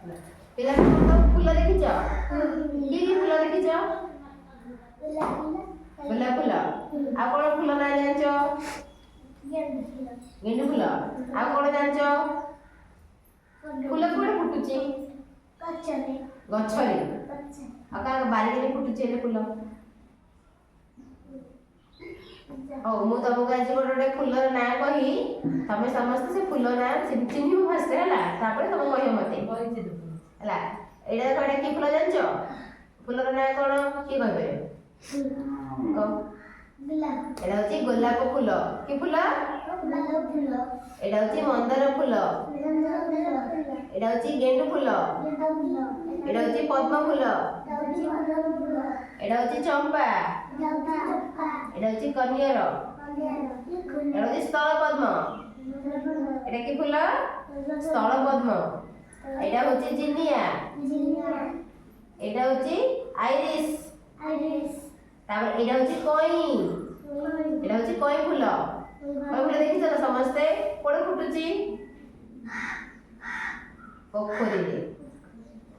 ପିଲା ଫୁଲ ଦେଖିଛ? କି କି ଫୁଲ ଦେଖିଛ? ଗୋଲାପ ଫୁଲ। ଆଉ କଣ ଫୁଲ ନାଁ ଜାଣିଛ? ଗେଣ୍ଡୁ ଫୁଲ। ଆଉ କଣ ଜାଣିଛ? ଫୁଲ କୁଆଡେ ଫୁଟୁଛି? ଗଛରେ। ଆଉ କାହା ବାରିରେ ଫୁଟୁଛି ଏବେ ଫୁଲ? ହଉ ମୁଁ ତମକୁ ଆଜି ଗୋଟେ ଗୋଟେ ଫୁଲର ନାଁ କହି ତମେ ସମସ୍ତେ ସେ ଫୁଲ ନାଁ ଚିହ୍ନିବ ଫାଷ୍ଟ ହେଲା, ତାପରେ ତମେ କହିବ ମତେ ହେଲା। ଏଇଟା ଦେଖ, ଏଇଟା କି ଫୁଲ ଜାଣିଛ? ଫୁଲର ନାଁ କଣ କିଏ କହିପାରିବ? ଏଇଟା ହଉଛି ଗୋଲାପ ଫୁଲ। କି ଫୁଲ? ଏଇଟା ହଉଛି ମନ୍ଦାର ଫୁଲ। ଏଇଟା ହଉଛି ଗେଣ୍ଡୁ ଫୁଲ। ଏଇଟା ହଉଛି ପଦ୍ମ ଫୁଲ। ଏଇଟା ହଉଛି ଚମ୍ପା। ଏଇଟା ହଉଛି କନିଅର। ଏଇଟା ହଉଛି ସ୍ଥଳ ପଦ୍ମ। ଏଇଟା କି ଫୁଲ? ସ୍ଥଳ ପଦ୍ମ। ଏଇଟା ହଉଛି ଜିନିଆ। ଏଇଟା ହଉଛି ଆଇରିସ୍। ତାପରେ ଏଇଟା ହଉଛି କଇଁ। ଏଇଟା ହଉଛି କଇଁ ଫୁଲ। କଇଁ ଫୁଲ ଦେଖିଛ ନା ସମସ୍ତେ? କୋଉଠି ଫୁଟୁଛି? ପୋଖରୀରେ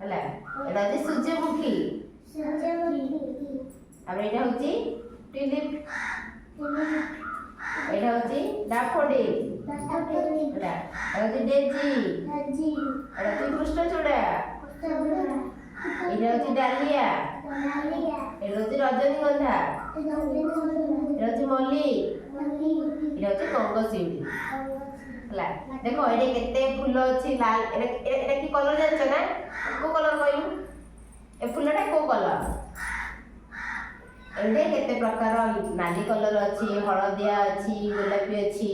ହେଲା। ଏଇଟା ହଉଛି ସୂର୍ଯ୍ୟମୁଖୀ। ତାପରେ ଏଇଟା ହଉଛି ଟ୍ୟୁଲିପ। ଏଇଟା ହଉଛି ଡାଫୋଡିଲ। ଏଇଟା ହଉଛି ଡେଜି। ଏଇଟା ହଉଛି କୃଷ୍ଣଚୂଡା। ଏଇଟା ହଉଛି ଡାଲିଆ। ଏଇଟା ହଉଛି ରଜନୀଗନ୍ଧା। ଏଇଟା ହଉଛି ମଲ୍ଲି। ଏଇଟା ହଉଛି ଗଙ୍ଗଶିଉଳି ହେଲା। ଦେଖ ଏଇଟା କେତେ ଫୁଲ ଅଛି। ଲାଲ, ଏଇଟା କି କଲର ଜାଣିଛ ନା? କୋଉ କଲର କହିଲୁ? ଏ ଫୁଲଟା କୋଉ କଲର? ଏଇଟା କେତେ ପ୍ରକାର ନାଲି କଲର ଅଛି, ହଳଦିଆ ଅଛି, ଗୋଲାପୀ ଅଛି।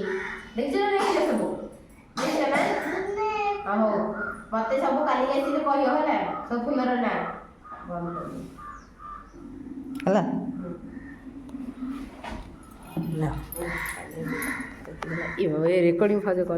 ଦେଖିଛ ନା ଦେଖିଛ ସବୁ? ଦେଖିଛ ନା? ହଉ ମତେ ସବୁ କାଲି ଆସିଲେ କହିବ ହେଲା, ସବୁ ଫୁଲର ନାଁ ହେଲା। ରେକର୍ଡିଂ